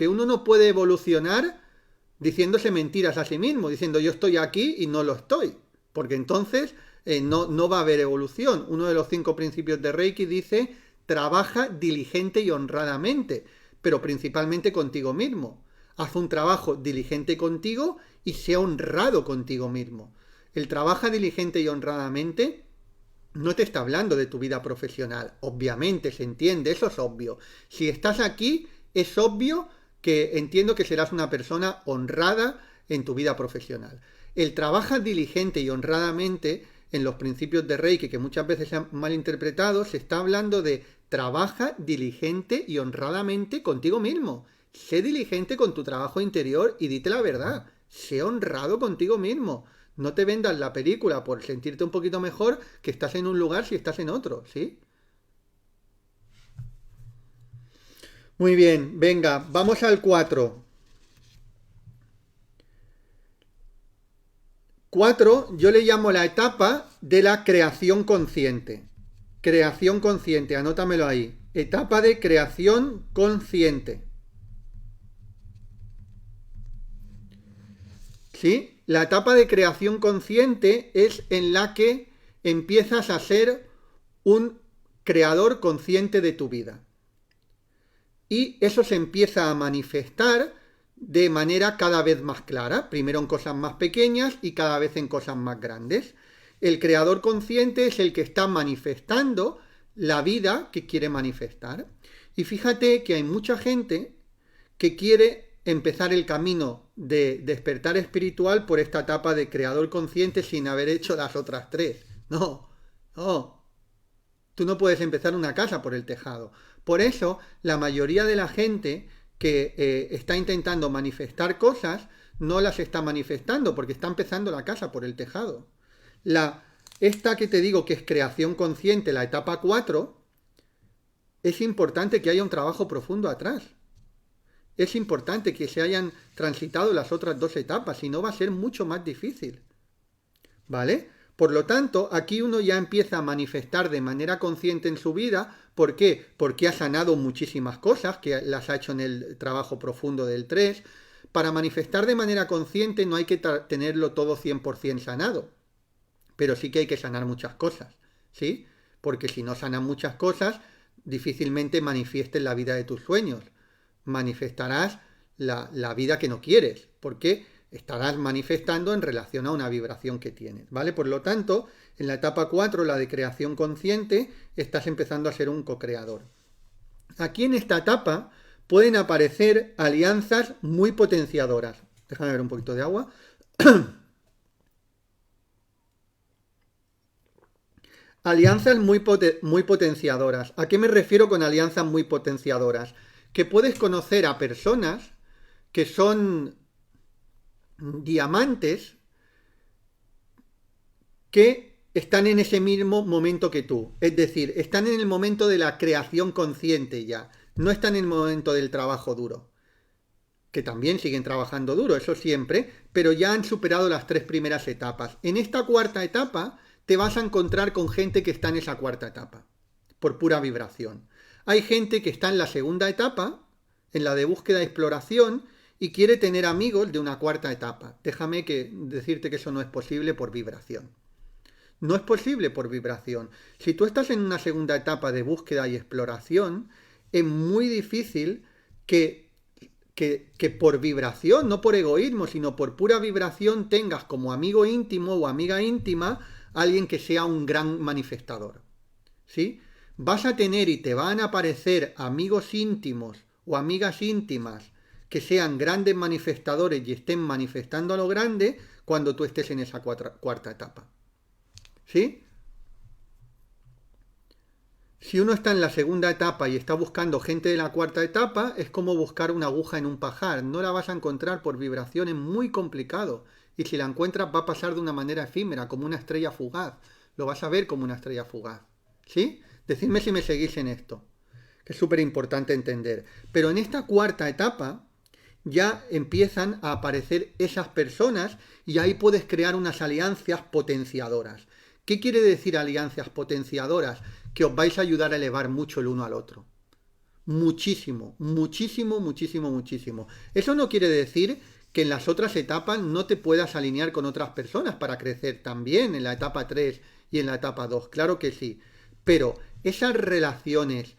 uno no puede evolucionar diciéndose mentiras a sí mismo, diciendo yo estoy aquí y no lo estoy, porque entonces no va a haber evolución. Uno de los 5 principios de Reiki dice, trabaja diligente y honradamente, pero principalmente contigo mismo. Haz un trabajo diligente contigo y sea honrado contigo mismo. El trabaja diligente y honradamente no te está hablando de tu vida profesional. Obviamente, se entiende, eso es obvio. Si estás aquí, es obvio que entiendo que serás una persona honrada en tu vida profesional. El trabaja diligente y honradamente en los principios de Reiki, que muchas veces se han malinterpretado, se está hablando de trabaja diligente y honradamente contigo mismo. Sé diligente con tu trabajo interior y dite la verdad. Sé honrado contigo mismo. No te vendas la película por sentirte un poquito mejor que estás en un lugar si estás en otro, ¿sí? Muy bien, venga, vamos al 4. 4 yo le llamo la etapa de la creación consciente. Creación consciente, anótamelo ahí. Etapa de creación consciente. ¿Sí? La etapa de creación consciente es en la que empiezas a ser un creador consciente de tu vida. Y eso se empieza a manifestar de manera cada vez más clara, primero en cosas más pequeñas y cada vez en cosas más grandes. El creador consciente es el que está manifestando la vida que quiere manifestar. Y fíjate que hay mucha gente que quiere empezar el camino de despertar espiritual por esta etapa de creador consciente sin haber hecho las otras 3. No. Tú no puedes empezar una casa por el tejado. Por eso, la mayoría de la gente que está intentando manifestar cosas, no las está manifestando, porque está empezando la casa por el tejado. Esta que te digo que es creación consciente, la etapa 4, es importante que haya un trabajo profundo atrás. Es importante que se hayan transitado las otras 2 etapas, si no va a ser mucho más difícil. ¿Vale? Por lo tanto, aquí uno ya empieza a manifestar de manera consciente en su vida. ¿Por qué? Porque ha sanado muchísimas cosas que las ha hecho en el trabajo profundo del 3. Para manifestar de manera consciente no hay que tenerlo todo 100% sanado, pero sí que hay que sanar muchas cosas, ¿sí? Porque si no sanan muchas cosas, difícilmente manifiestes la vida de tus sueños. Manifestarás la vida que no quieres, porque estarás manifestando en relación a una vibración que tienes, ¿vale? Por lo tanto, en la etapa 4, la de creación consciente, estás empezando a ser un co-creador. Aquí en esta etapa pueden aparecer alianzas muy potenciadoras. Déjame ver un poquito de agua. Alianzas muy potenciadoras. ¿A qué me refiero con alianzas muy potenciadoras? Que puedes conocer a personas que son diamantes que están en ese mismo momento que tú. Es decir, están en el momento de la creación consciente ya. No están en el momento del trabajo duro. Que también siguen trabajando duro, eso siempre, pero ya han superado las 3 primeras etapas. En esta 4ª etapa te vas a encontrar con gente que está en esa 4ª etapa, por pura vibración. Hay gente que está en la segunda etapa, en la de búsqueda y exploración, y quiere tener amigos de una cuarta etapa. Déjame decirte que eso no es posible por vibración. No es posible por vibración. Si tú estás en una segunda etapa de búsqueda y exploración, es muy difícil que por vibración, no por egoísmo, sino por pura vibración, tengas como amigo íntimo o amiga íntima alguien que sea un gran manifestador. ¿Sí? Vas a tener y te van a aparecer amigos íntimos o amigas íntimas que sean grandes manifestadores y estén manifestando a lo grande cuando tú estés en esa cuarta etapa. ¿Sí? Si uno está en la segunda etapa y está buscando gente de la cuarta etapa, es como buscar una aguja en un pajar. No la vas a encontrar por vibración, es muy complicado. Y si la encuentras va a pasar de una manera efímera, como una estrella fugaz. Lo vas a ver como una estrella fugaz. ¿Sí? Decidme si me seguís en esto, que es súper importante entender. Pero en esta cuarta etapa ya empiezan a aparecer esas personas y ahí puedes crear unas alianzas potenciadoras. ¿Qué quiere decir alianzas potenciadoras? Que os vais a ayudar a elevar mucho el uno al otro. Muchísimo, muchísimo, muchísimo, muchísimo. Eso no quiere decir que en las otras etapas no te puedas alinear con otras personas para crecer también en la etapa 3 y en la etapa 2. Claro que sí. Pero esas relaciones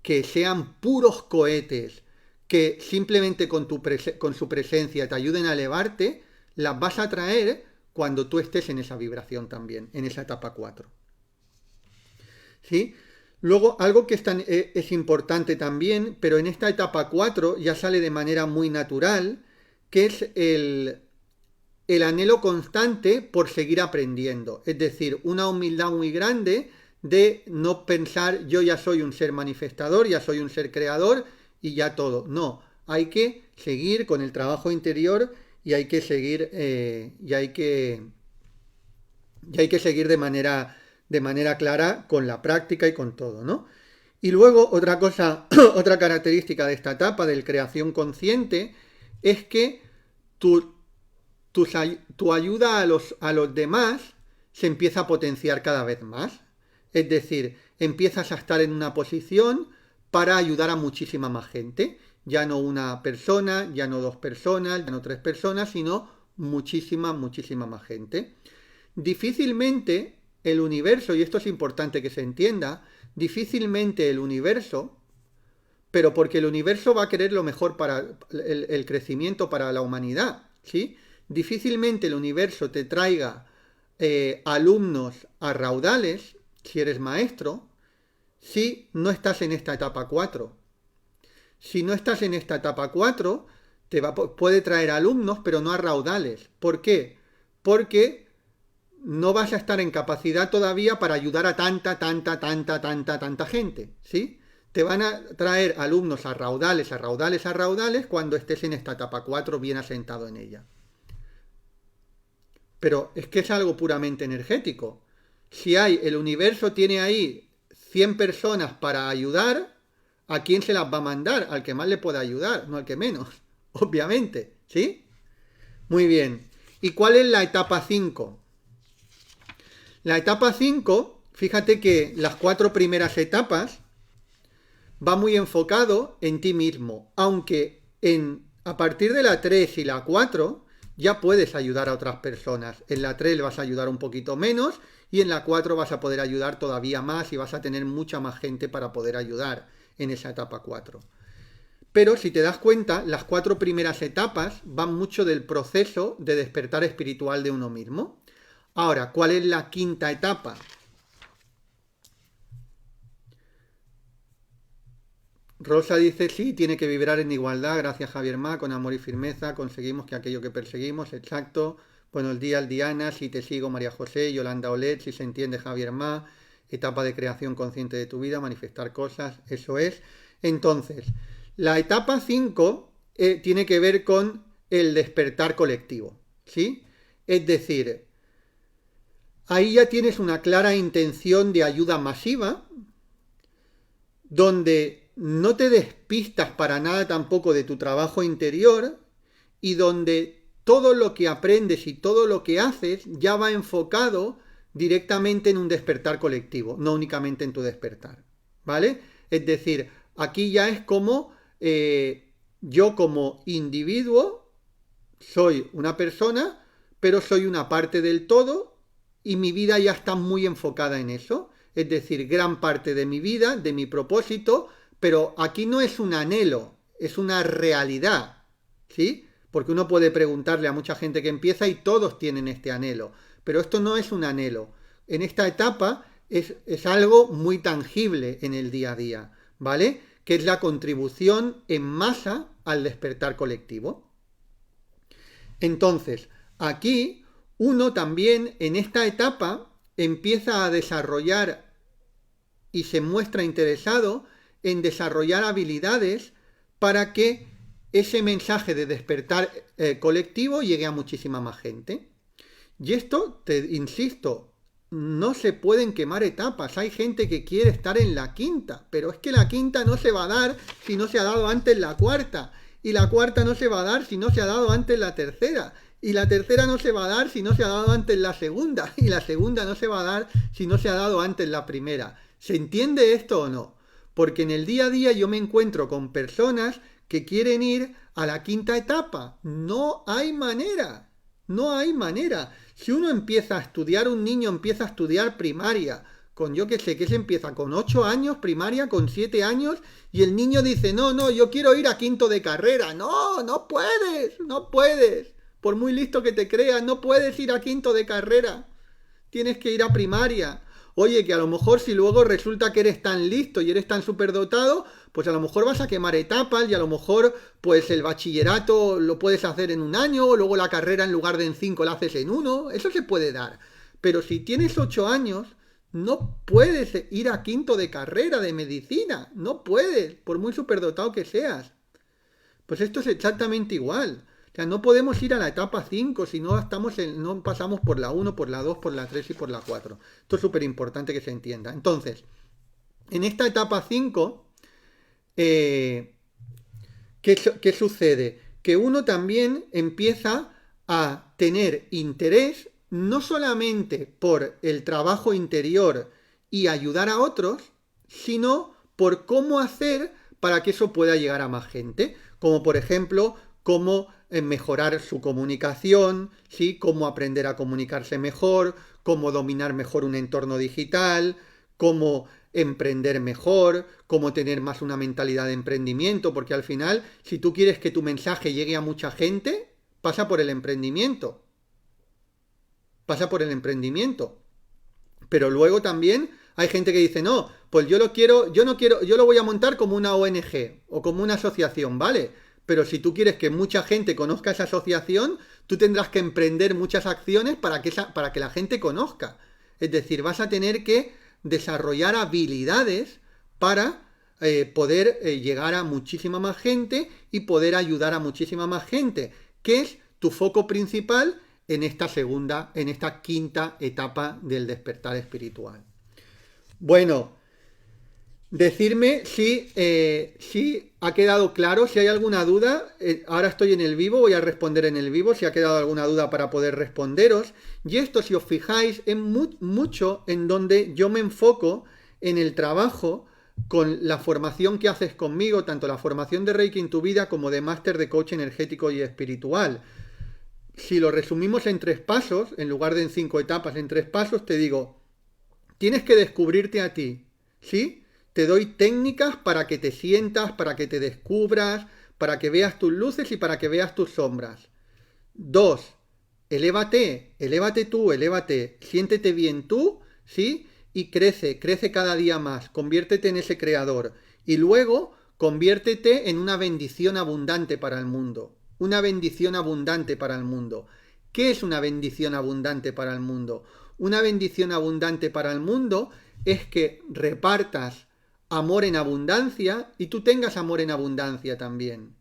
que sean puros cohetes, que simplemente con su presencia te ayuden a elevarte, las vas a traer cuando tú estés en esa vibración también, en esa etapa 4. ¿Sí? Luego, algo que es importante también, pero en esta etapa 4 ya sale de manera muy natural, que es el anhelo constante por seguir aprendiendo. Es decir, una humildad muy grande de no pensar yo ya soy un ser manifestador, ya soy un ser creador y ya todo. No, hay que seguir con el trabajo interior y hay que seguir, hay que seguir de manera clara con la práctica y con todo, ¿no? Y luego otra cosa, otra característica de esta etapa de creación consciente es que tu ayuda a los demás se empieza a potenciar cada vez más. Es decir, empiezas a estar en una posición para ayudar a muchísima más gente. Ya no una persona, ya no 2 personas, ya no 3 personas, sino muchísima, muchísima más gente. Difícilmente el universo, y esto es importante que se entienda, difícilmente el universo, pero porque el universo va a querer lo mejor para el crecimiento para la humanidad, ¿sí? Difícilmente el universo te traiga alumnos a raudales, si eres maestro, si no estás en esta etapa 4. Si no estás en esta etapa 4, puede traer alumnos, pero no a raudales. ¿Por qué? Porque no vas a estar en capacidad todavía para ayudar a tanta gente, ¿sí? Te van a traer alumnos a raudales cuando estés en esta etapa 4 bien asentado en ella. Pero es que es algo puramente energético. Si el universo tiene ahí 100 personas para ayudar, ¿a quién se las va a mandar? Al que más le pueda ayudar, no al que menos, obviamente, ¿sí? Muy bien. ¿Y cuál es la etapa 5? La etapa 5, fíjate que las 4 primeras etapas va muy enfocado en ti mismo, aunque a partir de la 3 y la 4 ya puedes ayudar a otras personas. En la 3 vas a ayudar un poquito menos y en la 4 vas a poder ayudar todavía más y vas a tener mucha más gente para poder ayudar en esa etapa 4. Pero si te das cuenta, las 4 primeras etapas van mucho del proceso de despertar espiritual de uno mismo. Ahora, ¿cuál es la 5ª etapa? Rosa dice, sí, tiene que vibrar en igualdad, gracias Javier Ma, con amor y firmeza, conseguimos que aquello que perseguimos, exacto. Buenos días Diana, si te sigo María José, Yolanda Olet, si se entiende Javier Ma, etapa de creación consciente de tu vida, manifestar cosas, eso es. Entonces, la etapa 5 tiene que ver con el despertar colectivo, ¿sí? Es decir, ahí ya tienes una clara intención de ayuda masiva, donde no te despistas para nada tampoco de tu trabajo interior y donde todo lo que aprendes y todo lo que haces ya va enfocado directamente en un despertar colectivo, no únicamente en tu despertar, ¿vale? Es decir, aquí ya es como yo como individuo soy una persona, pero soy una parte del todo y mi vida ya está muy enfocada en eso. Es decir, gran parte de mi vida, de mi propósito, pero aquí no es un anhelo, es una realidad, ¿sí? Porque uno puede preguntarle a mucha gente que empieza y todos tienen este anhelo, pero esto no es un anhelo. En esta etapa es algo muy tangible en el día a día, ¿vale? Que es la contribución en masa al despertar colectivo. Entonces, aquí uno también en esta etapa empieza a desarrollar y se muestra interesado en desarrollar habilidades para que ese mensaje de despertar colectivo llegue a muchísima más gente. Y esto, te insisto, no se pueden quemar etapas. Hay gente que quiere estar en la quinta, pero es que la quinta no se va a dar si no se ha dado antes la cuarta. Y la cuarta no se va a dar si no se ha dado antes la tercera. Y la tercera no se va a dar si no se ha dado antes la segunda. Y la segunda no se va a dar si no se ha dado antes la primera. ¿Se entiende esto o no? Porque en el día a día yo me encuentro con personas que quieren ir a la quinta etapa. No hay manera. No hay manera. Si uno empieza a estudiar, un niño empieza a estudiar primaria, con yo que sé, que se empieza con 8 años, primaria, con 7 años, y el niño dice, no, yo quiero ir a quinto de carrera. No, no puedes, no puedes. Por muy listo que te creas, no puedes ir a quinto de carrera. Tienes que ir a primaria. Oye, que a lo mejor si luego resulta que eres tan listo y eres tan superdotado, pues a lo mejor vas a quemar etapas y a lo mejor pues el bachillerato lo puedes hacer en 1 año, o luego la carrera en lugar de en 5 la haces en 1, eso se puede dar. Pero si tienes 8 años, no puedes ir a quinto de carrera de medicina, no puedes, por muy superdotado que seas. Pues esto es exactamente igual. O sea, no podemos ir a la etapa 5 si no, no pasamos por la 1, por la 2, por la 3 y por la 4. Esto es súper importante que se entienda. Entonces, en esta etapa 5, ¿qué sucede? Que uno también empieza a tener interés no solamente por el trabajo interior y ayudar a otros, sino por cómo hacer para que eso pueda llegar a más gente. Como por ejemplo, cómo mejorar su comunicación, ¿sí? Cómo aprender a comunicarse mejor, cómo dominar mejor un entorno digital, cómo emprender mejor, cómo tener más una mentalidad de emprendimiento, porque al final, si tú quieres que tu mensaje llegue a mucha gente, pasa por el emprendimiento. Pasa por el emprendimiento. Pero luego también hay gente que dice, no, pues yo lo voy a montar como una ONG o como una asociación, ¿vale? Pero si tú quieres que mucha gente conozca esa asociación, tú tendrás que emprender muchas acciones para que la gente conozca. Es decir, vas a tener que desarrollar habilidades para poder llegar a muchísima más gente y poder ayudar a muchísima más gente, que es tu foco principal en esta quinta etapa del despertar espiritual. Bueno, decirme si ha quedado claro, si hay alguna duda. Ahora estoy en el vivo, voy a responder en el vivo, si ha quedado alguna duda para poder responderos. Y esto, si os fijáis, es mucho en donde yo me enfoco en el trabajo con la formación que haces conmigo, tanto la formación de Reiki en tu vida como de máster de coach energético y espiritual. Si lo resumimos en 3 pasos, en lugar de en 5 etapas, en 3 pasos, te digo, tienes que descubrirte a ti, ¿sí? Te doy técnicas para que te sientas, para que te descubras, para que veas tus luces y para que veas tus sombras. 2. Elévate tú, siéntete bien tú, ¿sí? Y crece cada día más, conviértete en ese creador. Y luego, conviértete en una bendición abundante para el mundo. Una bendición abundante para el mundo. ¿Qué es una bendición abundante para el mundo? Una bendición abundante para el mundo es que repartas amor en abundancia y tú tengas amor en abundancia también,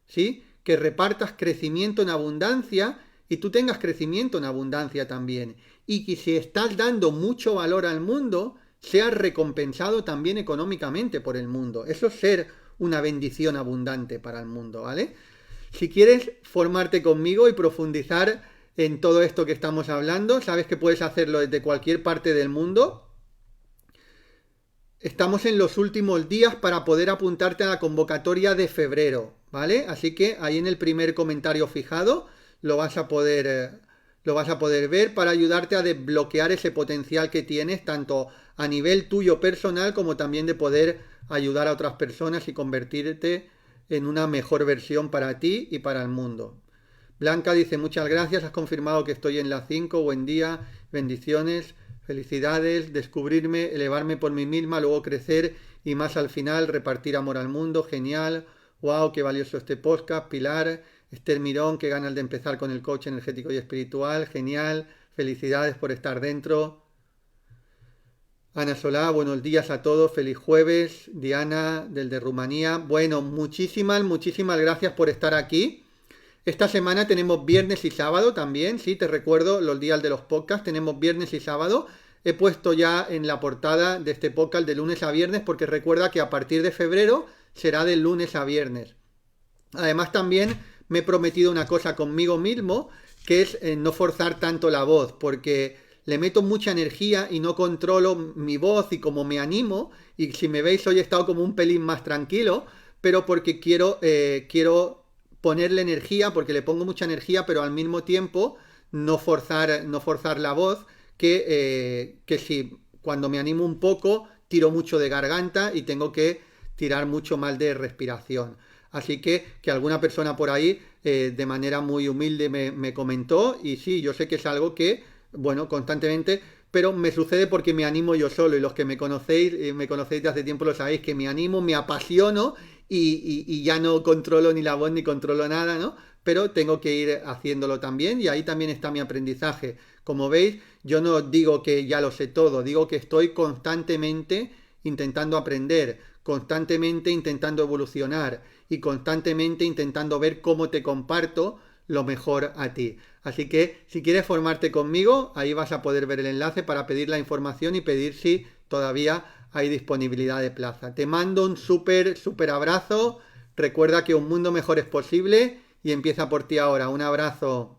¿sí? Que repartas crecimiento en abundancia y tú tengas crecimiento en abundancia también. Y que si estás dando mucho valor al mundo, seas recompensado también económicamente por el mundo. Eso es ser una bendición abundante para el mundo, ¿vale? Si quieres formarte conmigo y profundizar en todo esto que estamos hablando, sabes que puedes hacerlo desde cualquier parte del mundo. estamos en los últimos días para poder apuntarte a la convocatoria de febrero, ¿vale? Así que ahí en el primer comentario fijado lo vas a poder ver para ayudarte a desbloquear ese potencial que tienes, tanto a nivel tuyo personal como también de poder ayudar a otras personas y convertirte en una mejor versión para ti y para el mundo. Blanca dice, muchas gracias, has confirmado que estoy en la 5, buen día, bendiciones, felicidades, descubrirme, elevarme por mí misma, luego crecer y más al final, repartir amor al mundo, genial, wow, qué valioso este podcast, Pilar, Esther Mirón, qué ganas de empezar con el coach energético y espiritual, genial, felicidades por estar dentro. Ana Solá, buenos días a todos, feliz jueves, Diana, del de Rumanía, bueno, muchísimas gracias por estar aquí. Esta semana tenemos viernes y sábado también, sí, te recuerdo los días de los podcasts, tenemos viernes y sábado. He puesto ya en la portada de este podcast de lunes a viernes porque recuerda que a partir de febrero será de lunes a viernes. Además también me he prometido una cosa conmigo mismo, que es no forzar tanto la voz, porque le meto mucha energía y no controlo mi voz y como me animo, y si me veis hoy he estado como un pelín más tranquilo, pero porque quiero ponerle energía, porque le pongo mucha energía, pero al mismo tiempo no forzar la voz, que si cuando me animo un poco tiro mucho de garganta y tengo que tirar mucho más de respiración. Así que alguna persona por ahí de manera muy humilde me comentó y sí, yo sé que es algo que, bueno, constantemente, pero me sucede porque me animo yo solo y los que me conocéis de hace tiempo lo sabéis, que me animo, me apasiono y ya no controlo ni la voz ni controlo nada, ¿no? Pero tengo que ir haciéndolo también y ahí también está mi aprendizaje. Como veis, yo no digo que ya lo sé todo, digo que estoy constantemente intentando aprender, constantemente intentando evolucionar y constantemente intentando ver cómo te comparto lo mejor a ti. Así que si quieres formarte conmigo, ahí vas a poder ver el enlace para pedir la información y pedir si todavía hay disponibilidad de plaza. Te mando un súper abrazo. Recuerda que un mundo mejor es posible y empieza por ti ahora. Un abrazo.